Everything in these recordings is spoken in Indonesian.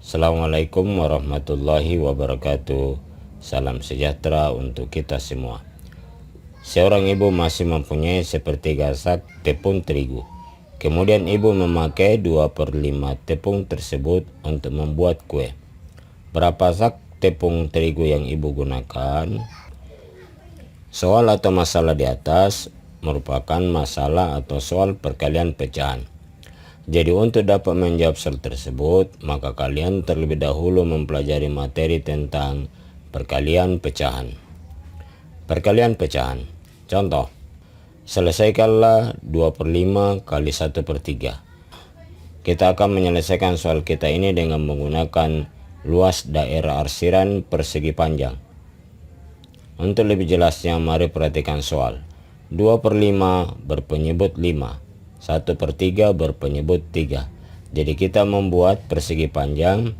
Assalamualaikum warahmatullahi wabarakatuh. Salam sejahtera untuk kita semua. Seorang ibu masih mempunyai sepertiga sak tepung terigu. Kemudian ibu memakai 2/5 tepung tersebut untuk membuat kue. Berapa sak tepung terigu yang ibu gunakan? Soal atau masalah di atas merupakan masalah atau soal perkalian pecahan. Jadi untuk dapat menjawab soal tersebut, maka kalian terlebih dahulu mempelajari materi tentang perkalian pecahan. Perkalian pecahan. Contoh, selesaikanlah 2/5 kali 1/3. Kita akan menyelesaikan soal kita ini dengan menggunakan luas daerah arsiran persegi panjang. Untuk lebih jelasnya, mari perhatikan soal. 2/5 berpenyebut 5. 1/3 berpenyebut 3. Jadi kita membuat persegi panjang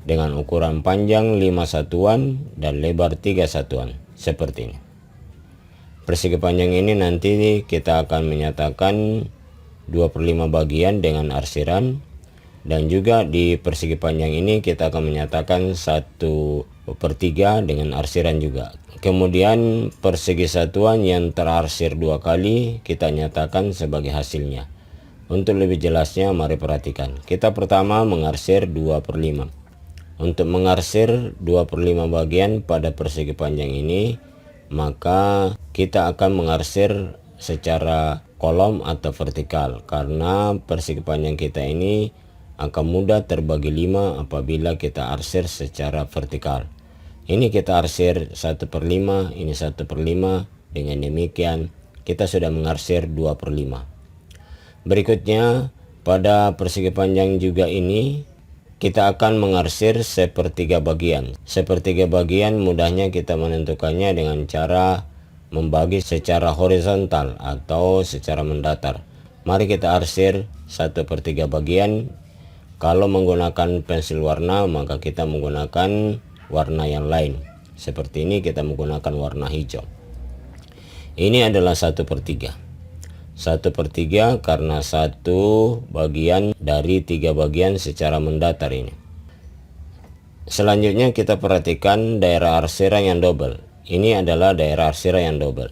dengan ukuran panjang 5 satuan dan lebar 3 satuan. Seperti ini. Persegi panjang ini nanti kita akan menyatakan 2/5 bagian dengan arsiran. Dan juga di persegi panjang ini kita akan menyatakan 1/3 dengan arsiran juga. Kemudian persegi satuan yang terarsir 2 kali kita nyatakan sebagai hasilnya. Untuk lebih jelasnya mari perhatikan. Kita pertama mengarsir 2/5. Untuk mengarsir 2/5 bagian pada persegi panjang ini, maka kita akan mengarsir secara kolom atau vertikal. Karena persegi panjang kita ini akan mudah terbagi 5 apabila kita arsir secara vertikal. Ini kita arsir 1/5, ini 1/5. Dengan demikian kita sudah mengarsir 2/5. Berikutnya pada persegi panjang juga ini kita akan mengarsir 1/3 bagian. 1/3 bagian mudahnya kita menentukannya dengan cara membagi secara horizontal atau secara mendatar. Mari kita arsir 1/3 bagian. Kalau menggunakan pensil warna maka kita menggunakan warna yang lain. Seperti ini kita menggunakan warna hijau. Ini adalah 1/3. 1/3 karena 1 bagian dari 3 bagian secara mendatar ini. Selanjutnya kita perhatikan daerah arsiran yang double. Ini adalah daerah arsiran yang double.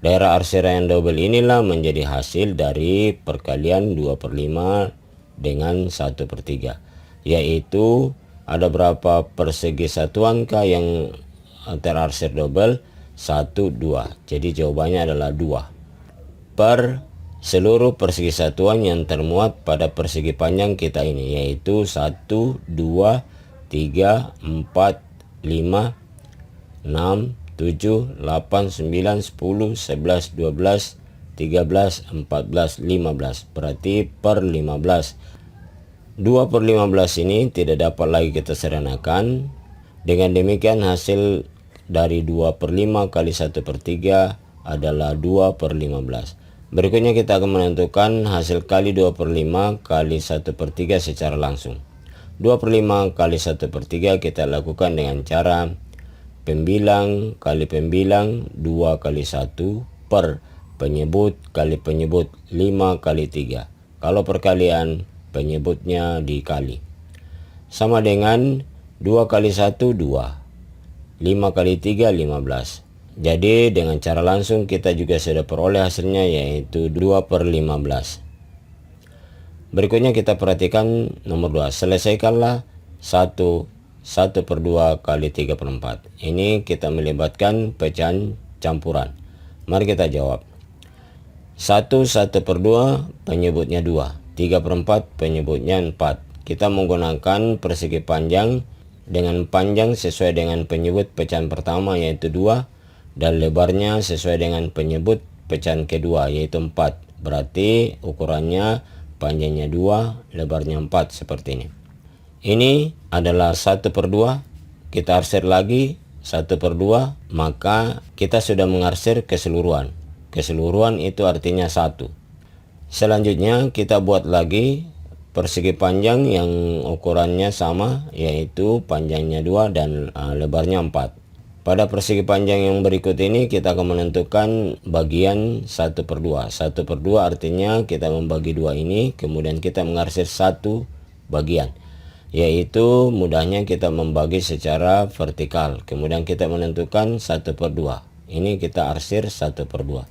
Daerah arsiran yang double inilah menjadi hasil dari perkalian 2/5 dengan 1/3. Yaitu ada berapa persegi satuankah yang terarsir double? 1, 2. Jadi jawabannya adalah 2. Per seluruh persegi satuan yang termuat pada persegi panjang kita ini, yaitu 1, 2, 3, 4, 5, 6, 7, 8, 9, 10, 11, 12, 13, 14, 15. Berarti per 15. 2/15 ini tidak dapat lagi kita sederhanakan. Dengan demikian hasil dari 2/5 kali 1/3 adalah 2/15. Berikutnya kita akan menentukan hasil kali 2/5 kali 1/3 secara langsung. 2/5 kali 1/3 kita lakukan dengan cara pembilang kali pembilang 2 kali 1 per penyebut kali penyebut 5 kali 3. Kalau perkalian penyebutnya dikali. Sama dengan 2 kali 1, 2. 5 kali 3, 15. Jadi dengan cara langsung kita juga sudah peroleh hasilnya, yaitu 2/15. Berikutnya kita perhatikan nomor 2. Selesaikanlah 1/2 kali 3/4. Ini kita melibatkan pecahan campuran. Mari kita jawab. 1/2 penyebutnya 2. 3/4 penyebutnya 4. Kita menggunakan persegi panjang dengan panjang sesuai dengan penyebut pecahan pertama yaitu 2 dan lebarnya sesuai dengan penyebut pecahan kedua yaitu 4. Berarti ukurannya panjangnya 2, lebarnya 4 seperti ini. Ini adalah 1/2. Kita arsir lagi 1/2, maka kita sudah mengarsir keseluruhan. Keseluruhan itu artinya 1. Selanjutnya kita buat lagi persegi panjang yang ukurannya sama, yaitu panjangnya 2 dan lebarnya 4. Pada persegi panjang yang berikut ini kita akan menentukan bagian 1/2. 1/2 artinya kita membagi 2 ini, kemudian kita mengarsir 1 bagian. yaitu mudahnya kita membagi secara vertikal, kemudian kita menentukan 1/2. Ini kita arsir 1/2.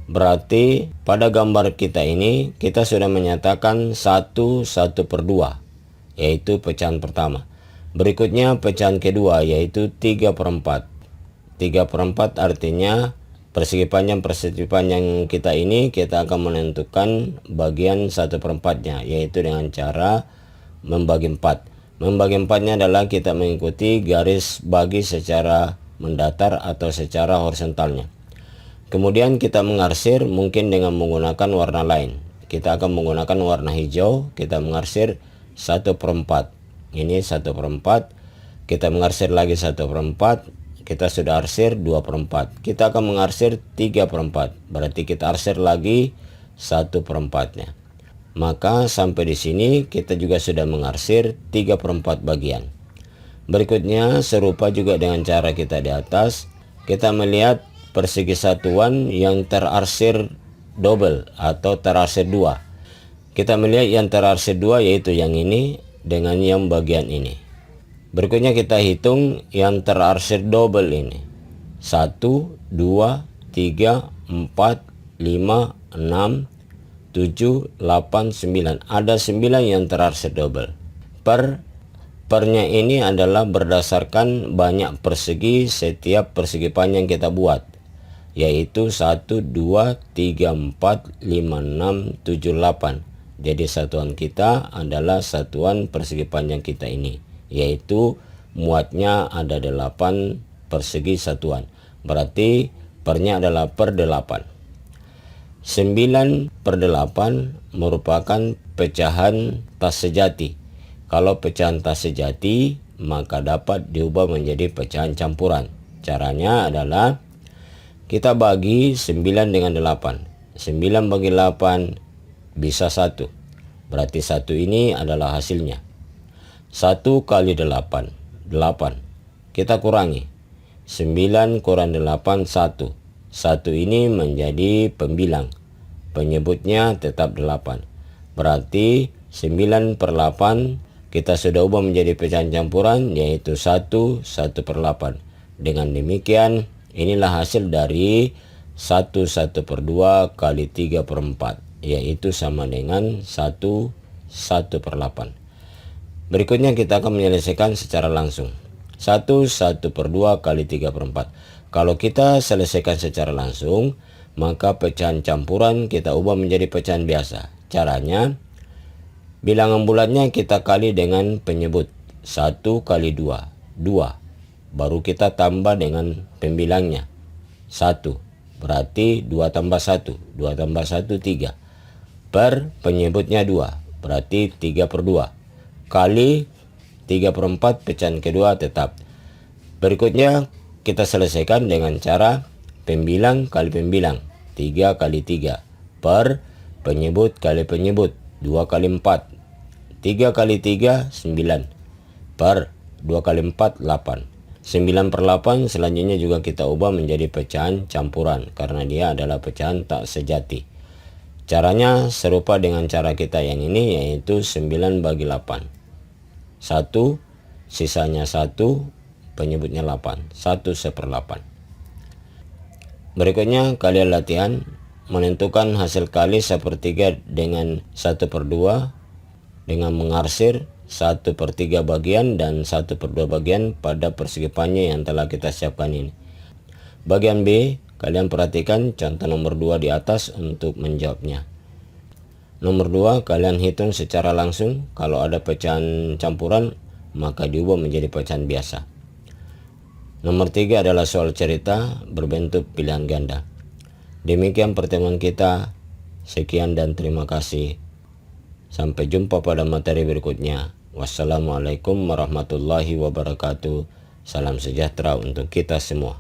Berarti pada gambar kita ini kita sudah menyatakan 1/2, yaitu pecahan pertama. Berikutnya pecahan kedua, yaitu 3/4. 3/4 artinya persegi panjang kita ini kita akan menentukan bagian 1/4-nya, yaitu dengan cara membagi 4. Membagi 4-nya adalah kita mengikuti garis bagi secara mendatar atau secara horizontalnya. Kemudian kita mengarsir mungkin dengan menggunakan warna lain. Kita akan menggunakan warna hijau, kita mengarsir 1/4. Ini 1/4. Kita mengarsir lagi 1/4. Kita sudah arsir 2/4. Kita akan mengarsir 3/4. Berarti kita arsir lagi 1/4-nya. Maka sampai di sini kita juga sudah mengarsir 3/4 bagian. Berikutnya serupa juga dengan cara kita di atas. Kita melihat persegi satuan yang terarsir double atau terarsir 2. Kita melihat yang terarsir 2 yaitu yang ini dengan yang bagian ini. Berikutnya kita hitung yang terarsir double ini. 1, 2, 3, 4, 5, 6, 7, 8, 9. Ada 9 yang terarsir double. Pernya ini adalah berdasarkan banyak persegi setiap persegi panjang kita buat, yaitu 1, 2, 3, 4, 5, 6, 7, 8. Jadi satuan kita adalah satuan persegi panjang kita ini, yaitu muatnya ada 8 persegi satuan. Berarti pernya adalah per 8. 9/8 merupakan pecahan tas sejati. Kalau pecahan tas sejati maka dapat diubah menjadi pecahan campuran. Caranya adalah kita bagi 9 dengan 8. 9 bagi 8 bisa 1. Berarti 1 ini adalah hasilnya. 1 kali 8. 8. Kita kurangi. 9 kurang 8, 1. 1 ini menjadi pembilang. Penyebutnya tetap 8. Berarti 9/8 kita sudah ubah menjadi pecahan campuran, yaitu 1/8. Dengan demikian inilah hasil dari 1/2 kali 3/4, yaitu sama dengan 1/8. Berikutnya kita akan menyelesaikan secara langsung. 1/2 kali 3/4. Kalau kita selesaikan secara langsung, maka pecahan campuran kita ubah menjadi pecahan biasa. Caranya, bilangan bulatnya kita kali dengan penyebut. 1 kali 2, 2. Baru kita tambah dengan pembilangnya. 1. Berarti 2 tambah 1. 2 tambah 1, 3. Per penyebutnya 2. Berarti 3/2. Kali 3/4 pecahan kedua tetap. Berikutnya kita selesaikan dengan cara pembilang kali pembilang. 3 kali 3. Per penyebut kali penyebut. 2 kali 4. 3 kali 3, 9. Per 2 kali 4, 8. 9/8 selanjutnya juga kita ubah menjadi pecahan campuran, karena dia adalah pecahan tak sejati. Caranya serupa dengan cara kita yang ini, yaitu 9 bagi 8. 1, sisanya 1, penyebutnya 8. 1/8. Berikutnya kalian latihan menentukan hasil kali 1/3 dengan 1/2 dengan mengarsir 1/3 bagian dan 1/2 bagian pada persegi panjang yang telah kita siapkan ini. Bagian B, kalian perhatikan contoh nomor 2 di atas untuk menjawabnya. Nomor 2, kalian hitung secara langsung. Kalau ada pecahan campuran maka diubah menjadi pecahan biasa. Nomor 3 adalah soal cerita berbentuk pilihan ganda. Demikian pertemuan kita. Sekian dan terima kasih. Sampai jumpa pada materi berikutnya. Wassalamualaikum warahmatullahi wabarakatuh. Salam sejahtera untuk kita semua.